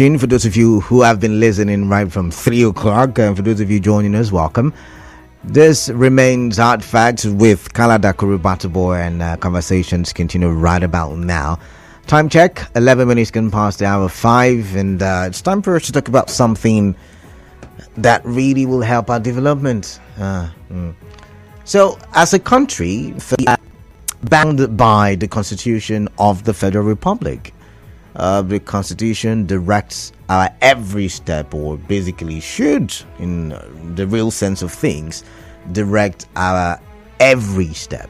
For those of you who have been listening right from 3 o'clock, and for those of you joining us, welcome. This remains Hard Facts with Kalada Kurubataboy, and conversations continue right about now. Time check, 11 minutes can pass the hour 5, and it's time for us to talk about something that really will help our development. So, as a country, we are bound by the Constitution of the Federal Republic. The Constitution directs our every step, or basically should, in the real sense of things, direct our every step.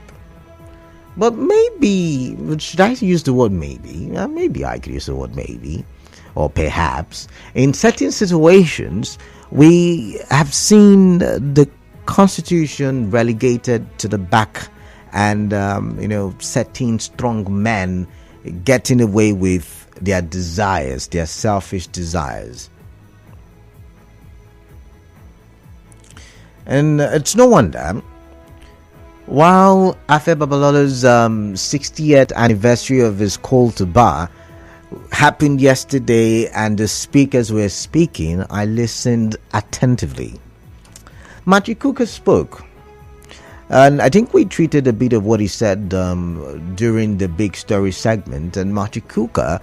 But maybe, should I use the word maybe? Maybe I could use the word maybe, or perhaps. In certain situations, we have seen the Constitution relegated to the back, and certain strong men getting away with their desires, their selfish desires. And it's no wonder, while Afe Babalola's 60th anniversary of his call to bar happened yesterday and the speakers were speaking, I listened attentively. Machikuka spoke. And I think we treated a bit of what he said during the big story segment. And Machikuka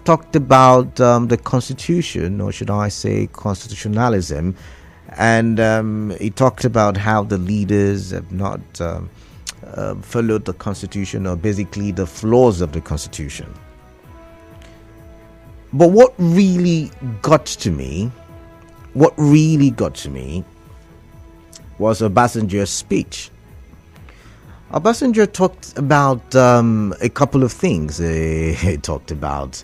talked about the Constitution, or should I say constitutionalism. And he talked about how the leaders have not followed the Constitution, or basically the flaws of the Constitution. But what really got to me was Obasanjo's speech. Obasanjo talked about a couple of things. He talked about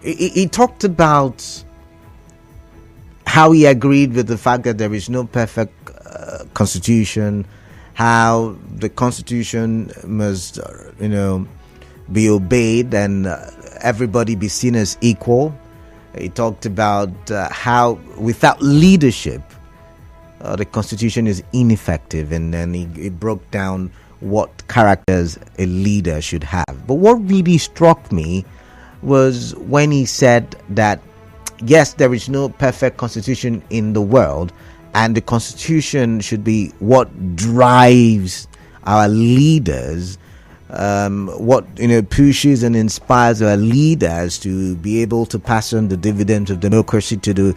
he talked about how he agreed with the fact that there is no perfect constitution, how the Constitution must be obeyed and everybody be seen as equal. He talked about how without leadership the Constitution is ineffective, and then he broke down what characters a leader should have. But what really struck me was when he said that yes, there is no perfect constitution in the world, and the Constitution should be what drives our leaders, what pushes and inspires our leaders to be able to pass on the dividends of democracy to the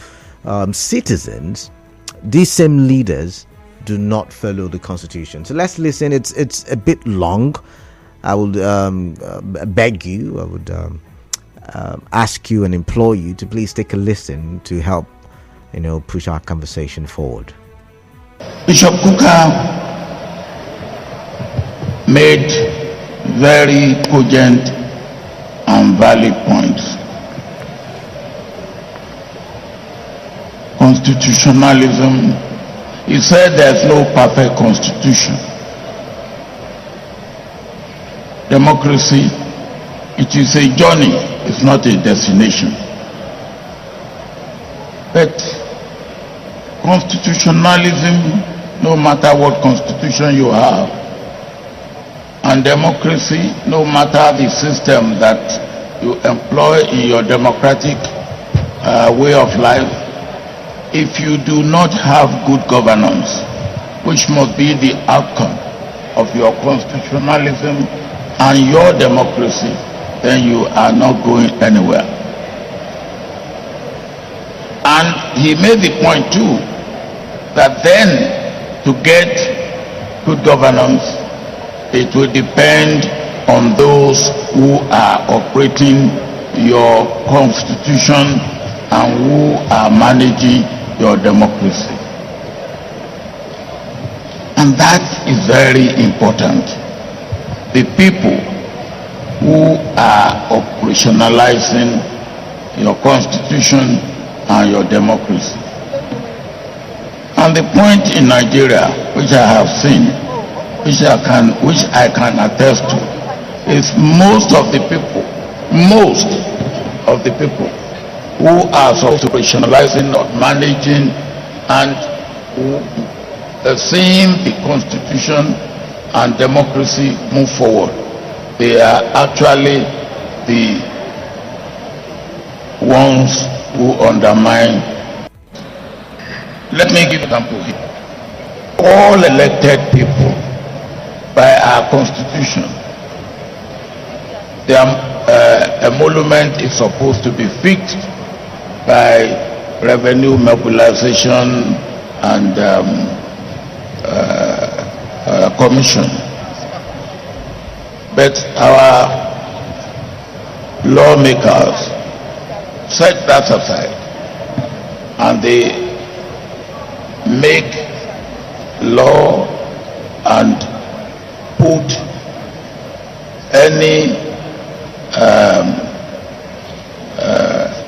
citizens. These same leaders do not follow the Constitution. So let's listen. It's a bit long. I would beg you, I would ask you and implore you to please take a listen to help push our conversation forward. Bishop Kuka made very cogent and valid points. Constitutionalism, he said there's no perfect constitution. Democracy, it is a journey, it's not a destination. But constitutionalism, no matter what constitution you have, and democracy, no matter the system that you employ in your democratic way of life, if you do not have good governance, which must be the outcome of your constitutionalism and your democracy, then you are not going anywhere. And he made the point too, that then to get good governance, it will depend on those who are operating your constitution and who are managing your democracy. And that is very important. The people who are operationalizing your constitution and your democracy. And the point in Nigeria, which I have seen, which I can attest to, is most of the people who are operationalizing or managing and seeing the constitution and democracy move forward, they are actually the ones who undermine. Let me give an example here. All elected people by our constitution, their emolument is supposed to be fixed by revenue mobilization and commission. But our lawmakers set that aside and they make law and put any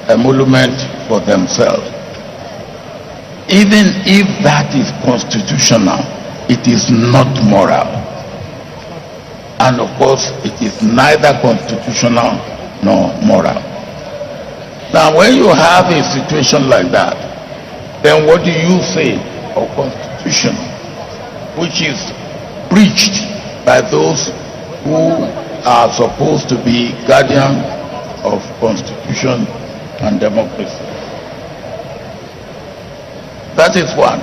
emolument for themselves. Even if that is constitutional, it is not moral. And of course, it is neither constitutional nor moral. Now, when you have a situation like that, then what do you say of constitution, which is breached by those who are supposed to be guardians of constitution and democracy? That is one.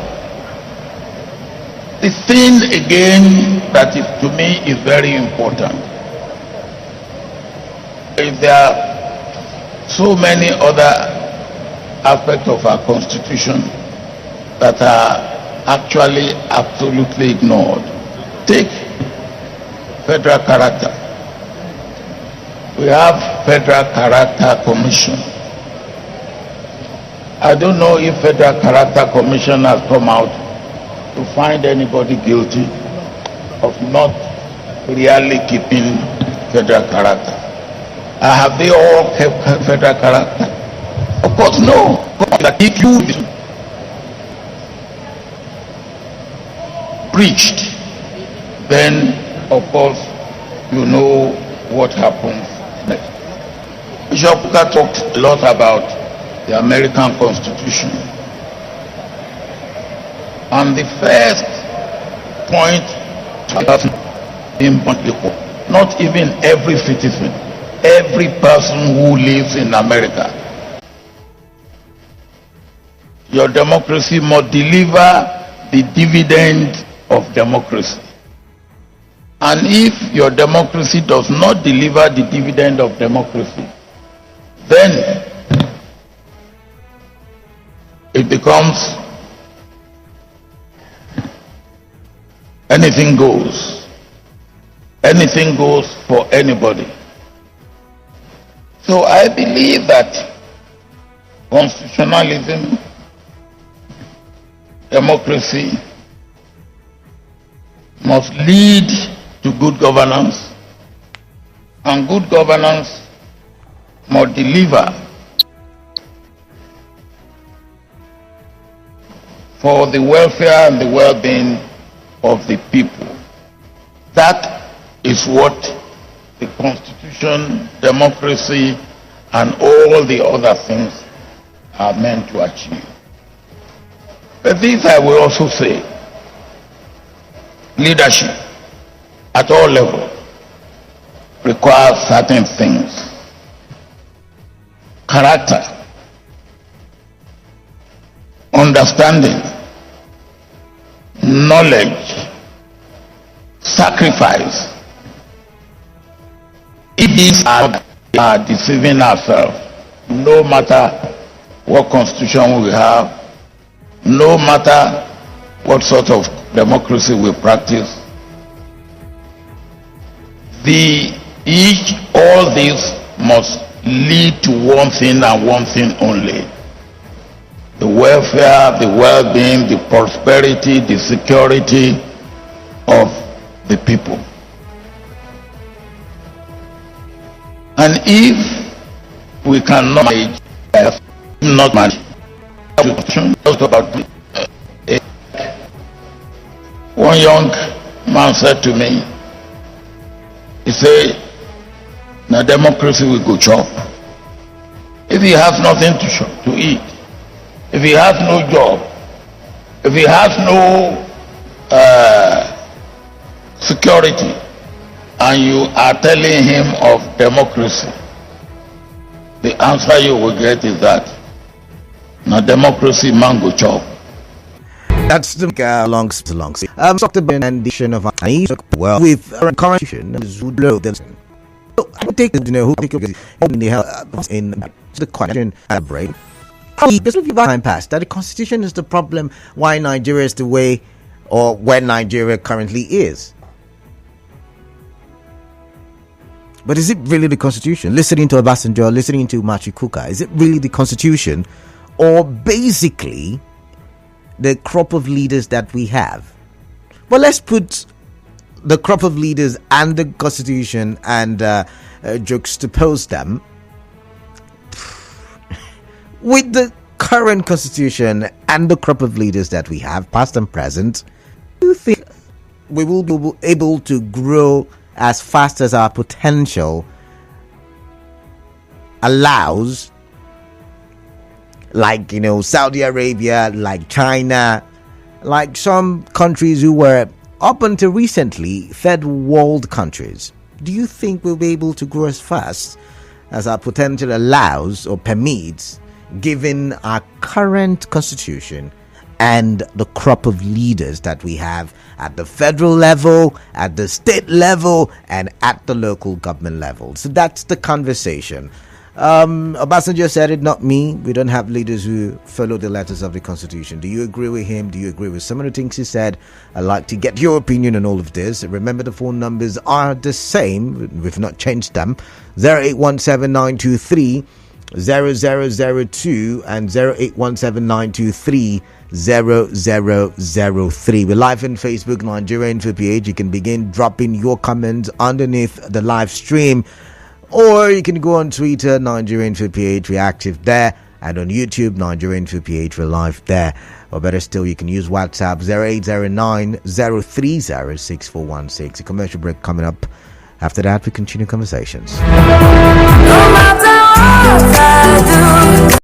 The thing again that is, to me, is very important. If there are so many other aspects of our constitution that are actually absolutely ignored. Take federal character. We have Federal Character Commission. I don't know if Federal Character Commission has come out to find anybody guilty of not really keeping federal character. Have they all kept federal character? Of course, no. If you breached, then of course you know what happens next. Bishop Puka talked a lot about the American Constitution. And the first point, not even every citizen, every person who lives in America, your democracy must deliver the dividend of democracy. And if your democracy does not deliver the dividend of democracy, then it becomes anything goes. Anything goes for anybody. So I believe that constitutionalism, democracy must lead to good governance, and good governance must deliver for the welfare and the well-being of the people. That is what the Constitution, democracy, and all the other things are meant to achieve. But this I will also say, leadership at all levels requires certain things. Character, understanding, knowledge, sacrifice. If these are deceiving ourselves, no matter what constitution we have, no matter what sort of democracy we practice, all these must lead to one thing and one thing only: the welfare, the well-being, the prosperity, the security of the people. And if we cannot manage, just about one young man said to me, he said, "Now democracy will go chop. If he has nothing to eat, if he has no job, if he has no security, and you are telling him of democracy, the answer you will get is that na democracy mango chop. That's the long. Dr. Ben and the edition of well with current constitution is low. So I would take who think in the hell in the question break. Because of time past that the constitution is the problem why Nigeria is the way or where Nigeria currently is. But is it really the constitution? Listening to Obasanjo, listening to Machi Kuka, is it really the constitution or basically the crop of leaders that we have? Well, let's put the crop of leaders and the constitution and juxtapose them with the current constitution and the crop of leaders that we have, past and present. Do you think we will be able to grow as fast as our potential allows, like Saudi Arabia, like China, like some countries who were up until recently third world countries? Do you think we'll be able to grow as fast as our potential allows or permits, given our current constitution and the crop of leaders that we have at the federal level, at the state level, and at the local government level? So that's the conversation. Obasanjo said it, not me. We don't have leaders who follow the letters of the constitution. Do you agree with him? Do you agree with some of the things he said? I'd like to get your opinion on all of this. Remember, the phone numbers are the same. We've not changed them. 0817923 0002 and 0817923 0003. We're live on Facebook, Nigerian Info page. You can begin dropping your comments underneath the live stream, or you can go on Twitter, Nigerian Info page, we're active there, and on YouTube, Nigerian Info page, we're live there. Or better still, you can use WhatsApp 0809 030 6416. A commercial break coming up. After that, we continue conversations. No matter what I do.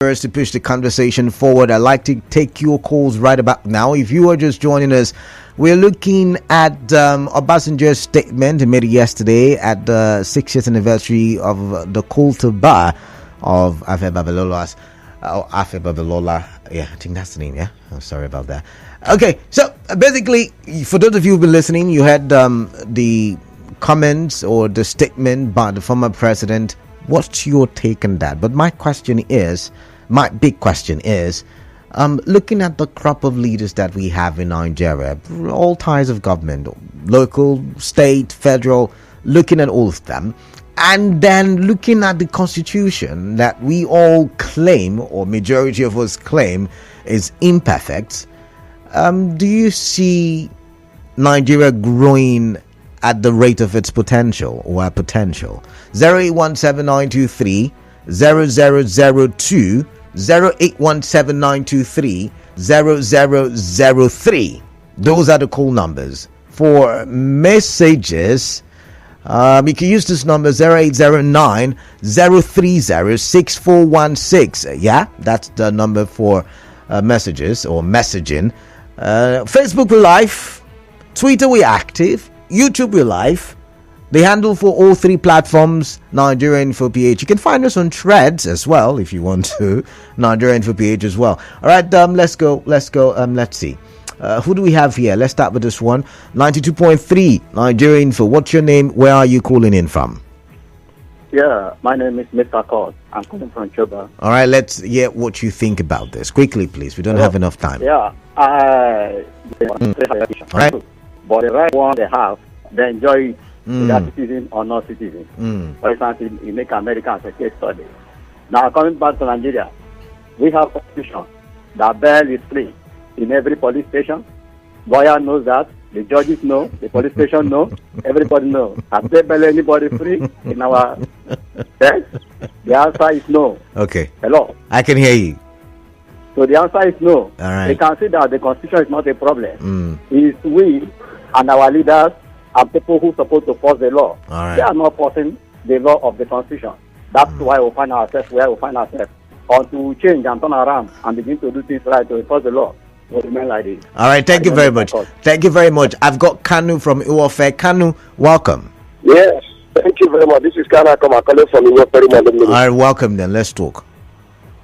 numbers to push the conversation forward. I'd like to take your calls right about now. If you are just joining us, we're looking at Obasanjo's statement he made yesterday at the 60th anniversary of the call to bar of Afe Babalola. Yeah, I think that's the name. Yeah, I'm sorry about that. Okay, so basically, for those of you who've been listening, you had the comments or the statement by the former president. What's your take on that? But my big question is, looking at the crop of leaders that we have in Nigeria, all ties of government, local, state, federal, looking at all of them, and then looking at the constitution that we all claim, or majority of us claim, is imperfect. Do you see Nigeria growing at the rate of its potential or our potential? 0817923 0002, 0817923 0003. Those are the call numbers. For messages, you can use this number 0809 030 6416. Yeah, that's the number for messages or messaging. Facebook we're live, Twitter we're active, YouTube we're live. The handle for all three platforms, Nigerian for PH. You can find us on Threads as well if you want to. Nigerian for PH as well. All right, let's go. Let's see. Who do we have here? Let's start with this one. 92.3 Nigerian for. What's your name? Where are you calling in from? Yeah, my name is Mr. Cord. I'm calling from Choba. All right, let's hear what you think about this. Quickly, please. We don't have enough time. Yeah, all right. But the right one they have, they enjoy it. Whether citizen or not citizen. For example, you make America as a case study. Now, coming back to Nigeria, we have a constitution that bail is free in every police station. Lawyer knows that. The judges know. The police station know. Everybody knows. Have they bail anybody free in our state? The answer is no. Okay. Hello? I can hear you. So the answer is no. All right. They can see that the constitution is not a problem. It's we and our leaders and people who are supposed to force the law. Right. They are not forcing the law of the constitution. That's why we find ourselves where we find ourselves. Until we change and turn around and begin to do things right to enforce the law, we'll remain like this. All right, thank you very much. Thank you very much. I've got Kanu from Iwofe. Kanu, welcome. Yes, thank you very much. This is Kanu calling from Iwofe. All right, welcome then. Let's talk.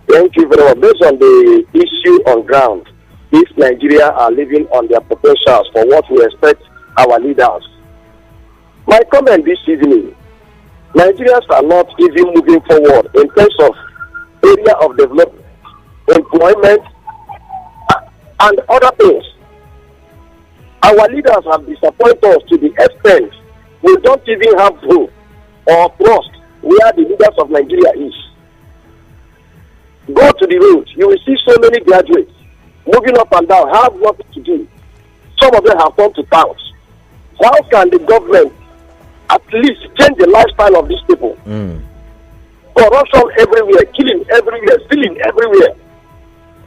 Thank you very much. Based on the issue on ground, if Nigeria are living on their potentials for what we expect our leaders. My comment this evening, Nigerians are not even moving forward in terms of area of development, employment, and other things. Our leaders have disappointed us to the extent we don't even have hope or trust where the leaders of Nigeria is. Go to the road, you will see so many graduates moving up and down, have nothing to do. Some of them have come to towns. How can the government at least change the lifestyle of these people? Corruption everywhere, killing everywhere, stealing everywhere.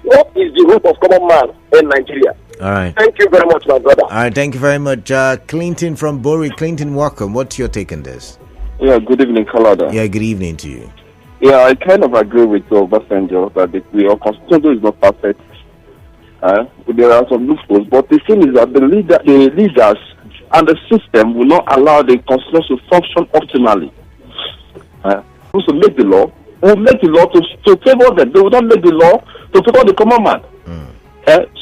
What is the hope of common man in Nigeria? All right. Thank you very much, my brother. All right, thank you very much. Clinton from Bori. Clinton, welcome. What's your take on this? Yeah, good evening, Kalada. Yeah, good evening to you. Yeah, I kind of agree with Obasanjo that our constitution is not perfect. There are some loopholes, but the thing is that the leaders and the system will not allow the constitution to function optimally. Those who make the law will make the law to favor them. They will not make the law to favor the common man.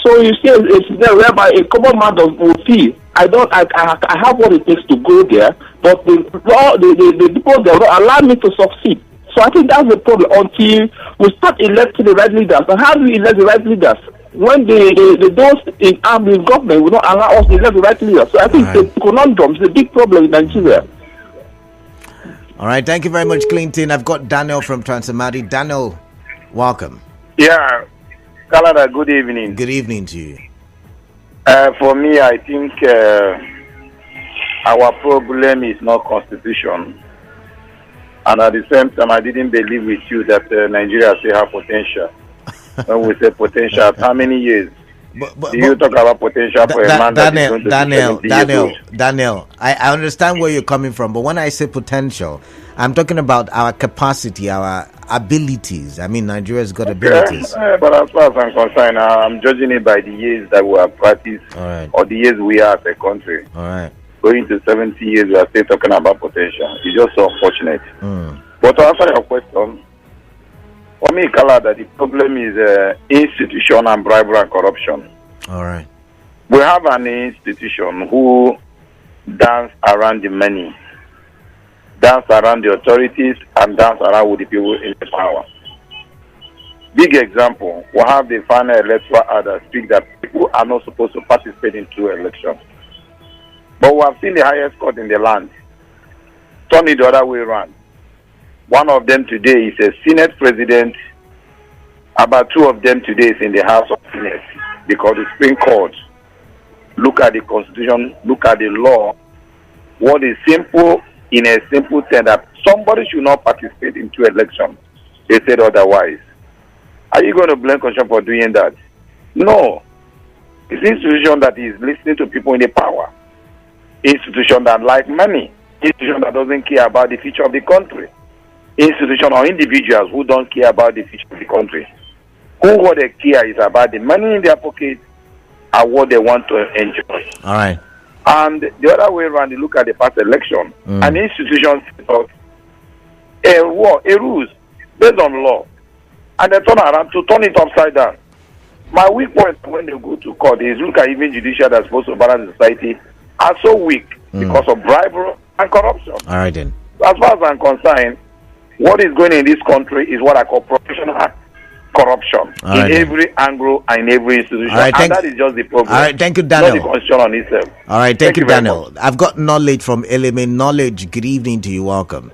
So you see, it's there whereby a common man will feel, I have what it takes to go there, but the people there will not allow me to succeed. So I think that's the problem until we start electing the right leaders. And how do we elect the right leaders? When those in army government will not allow us to elect the right leaders. So I think the conundrum is a big problem in Nigeria. All right, thank you very much, Clinton. I've got Daniel from Transamadi. Daniel, welcome. Yeah, Canada, good evening. Good evening to you. For me, I think our problem is not constitution. And at the same time, I didn't believe with you that Nigeria still have potential. When we say potential, how many years? You talk about potential for a man that is going to be 70 years old. Daniel, I understand where you're coming from, but when I say potential, I'm talking about our capacity, our abilities. I mean, Nigeria's got abilities. But as far as I'm concerned, I'm judging it by the years that we have practiced, or the years we are as a country. All right. Going to 70 years, we are still talking about potential. It's just so unfortunate. But to answer your question, for me, Kala, that the problem is institution and bribery and corruption. All right. We have an institution who dance around the money, dance around the authorities, and dance around with the people in the power. Big example, we have the final electoral act that speaks that people are not supposed to participate in two elections. But we have seen the highest court in the land turn it the other way around. One of them today is a Senate president. About two of them today is in the House of Senate because the Supreme Court look at the Constitution, look at the law. What is simple in a simple thing that somebody should not participate in two elections. They said otherwise. Are you going to blame Constitution for doing that? No. It's an institution that is listening to people in the power. Institution that like money. Institution that doesn't care about the future of the country. Institution or individuals who don't care about the future of the country. Who what they care is about the money in their pocket and what they want to enjoy. All right. And the other way around, you look at the past election, an institution set up a rules based on law, and they turn around to turn it upside down. My weak point when they go to court is look at even judicial that's supposed to balance society are so weak because of bribery and corruption. All right then. As far as I'm concerned, what is going in this country is what I call professional corruption in every angle and in every institution. All right, and that is just the problem. All right, thank you, Daniel. Not the constitution on itself. All right, thank you, Daniel. I've got knowledge from Element Knowledge. Good evening to you. Welcome.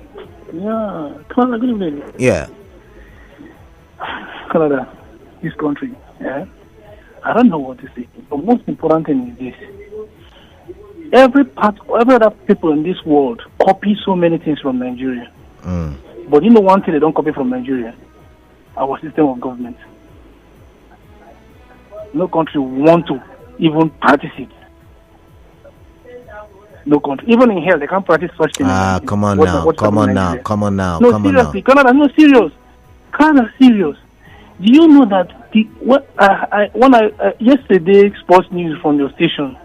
Yeah, Canada, good evening. Yeah. Canada, this country, yeah. I don't know what to say. The most important thing is this. Every other people in this world copy so many things from Nigeria. But you know one thing they don't copy from Nigeria? Our system of government. No country want to even practice it. No country. Even in hell, they can't practice such things. Come on now. No, seriously. Canada, no, serious. Canada, serious. Do you know that yesterday sports news from your station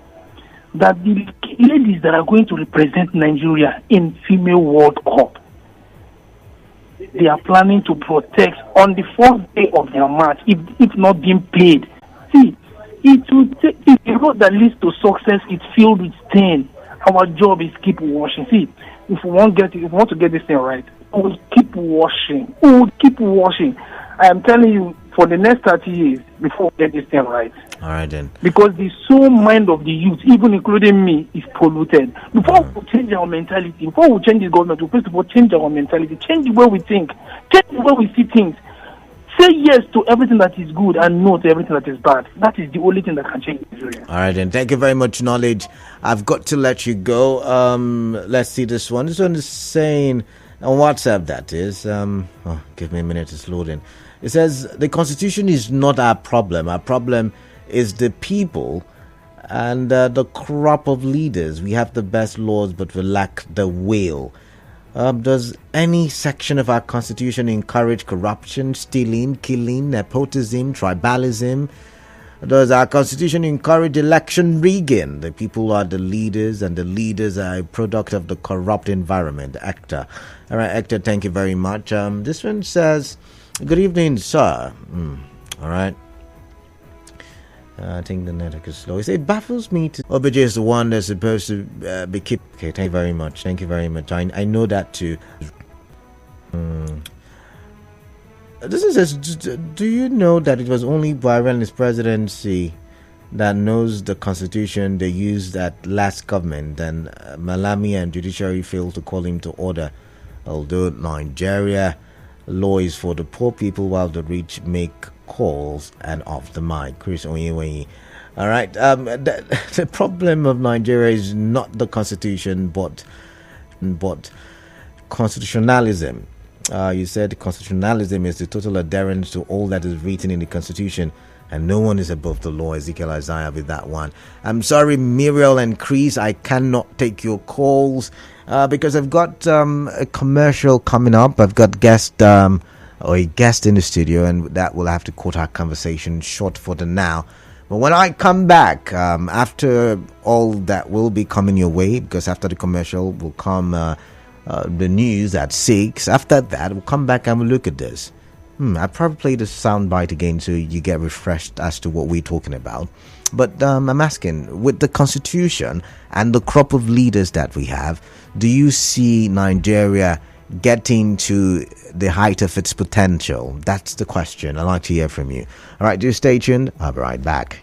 that the ladies that are going to represent Nigeria in female World Cup, they are planning to protest on the first day of their match, if not being paid. See, it will take the road that leads to success is filled with stain. Our job is keep washing. See, if we want to get this thing right, we will keep washing. I am telling you, for the next 30 years before we get this thing right. All right then. Because the soul mind of the youth, even including me, is polluted. Before we change our mentality, before we change the government, we first of all change our mentality, change the way we think, change the way we see things. Say yes to everything that is good and no to everything that is bad. That is the only thing that can change Nigeria. All right then. Thank you very much, Knowledge. I've got to let you go. Let's see this one. This one is saying on WhatsApp, that is. Give me a minute, it's loading. It says the Constitution is not our problem. Our problem is the people and the crop of leaders. We have the best laws, but we lack the will. Does any section of our Constitution encourage corruption, stealing, killing, nepotism, tribalism? Does our Constitution encourage election rigging? The people are the leaders, and the leaders are a product of the corrupt environment. Hector. All right, Hector, thank you very much. This one says, good evening, sir. All right. I think the network is slow. It baffles me to OBJ is the one that's supposed to be kept. Okay, thank you very much. I know that too. This is do you know that it was only Buhari and his presidency that knows the Constitution they used at last government, and Malami and judiciary failed to call him to order, although Nigeria law is for the poor people while the rich make calls and off the mic. Chris Onyewenyi. All right. The problem of Nigeria is not the Constitution, but constitutionalism. You said constitutionalism is the total adherence to all that is written in the Constitution. and no one is above the law. Ezekiel Isaiah with that one. I'm sorry, Muriel and Chris, I cannot take your calls because I've got a commercial coming up. I've got a guest in the studio, and that will have to cut our conversation short for the now. But when I come back, after all that will be coming your way, because after the commercial will come the news at 6. After that, we'll come back and we'll look at this. I'll probably play the soundbite again so you get refreshed as to what we're talking about. But I'm asking, with the constitution and the crop of leaders that we have, do you see Nigeria getting to the height of its potential? That's the question. I'd like to hear from you. All right, do stay tuned. I'll be right back.